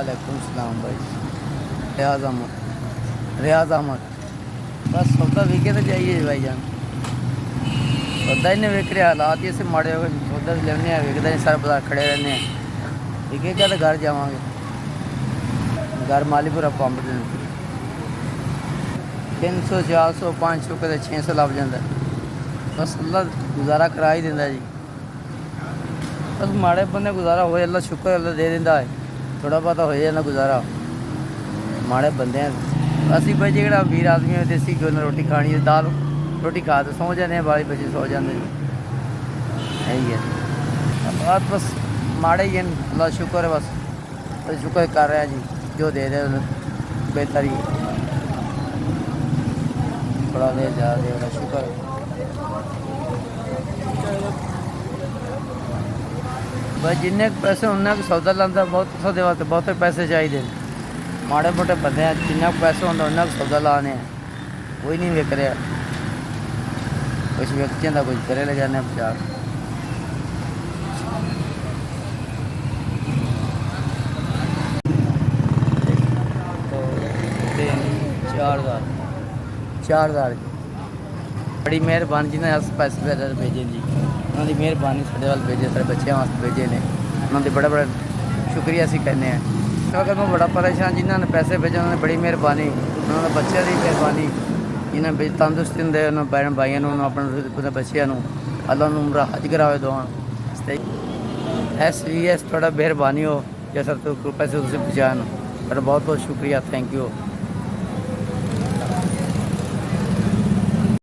वालेकुम सलाम भाई। रियाज अहमद बस सौदा विके तो चाहिए जी भाई जान। सौदा ही नहीं विक रहा, हालात ही ऐसे माड़े हो गए। सौदा भी लेने विकता नहीं, सारे बाजार खड़े रहने विकेगा तो घर जावांगे। घर मालीपुरा पंप 300 400 500 कदे 600 लभ जाता। बस अल्लाह गुजारा करा ही देंदा जी। बस माड़े बंदे गुजारा हो, अल्लाह शुक्र अल्लाह दे देंदा है, थोड़ा बहुत हो जाता गुजारा। माड़े बंदे असी भाई जो अमीर आदमी है देसी घ्यो ने रोटी खानी है, दाल रोटी खा तो सौ जाते हैं, बाली बच्चे सौ जाते यही है बात। बस माड़े ही हैं, अल्लाह शुक्र है बस शुक्र कर रहे हैं जी, जो दे रहे बेहतर ही थोड़ा दे जा दे शुक्र। बस जिन्ने पैसे उन्ना को सौदा लाता, बहुत सौदे वास्ते बहुत पैसे चाहिए। माड़े मोटे बंदे हैं, जिन्ना पैसा होंगे उन्ना को सौदा लाने हैं, कोई नहीं विक रहा। कुछ विक जाता, कुछ करे ले जाने बाजार। 4,000 बड़ी मेहरबानी जिन्हें अस पैसे भेजे जी, उन्होंने मेहरबानी साढ़े वाल भेजे, सारे बच्चों वास्ते भेजे ने, उन्होंने बड़ा बड़ा शुक्रिया असी कहने हैं। अगर मैं बड़ा परेशान जिन्होंने पैसे भेजे उन्होंने बड़ी मेहरबानी, उन्होंने बच्चों की मेहरबानी, जिन्हें तंदुरुस्ती होंगे उन्होंने भैन भाइयों अपने बच्चों अल्लाह उम्र हज करावे दुआ ऐस थोड़ा मेहरबानी हो जैसा तो पैसे तुम पहुँचाए। बहुत बहुत शुक्रिया, थैंक यू।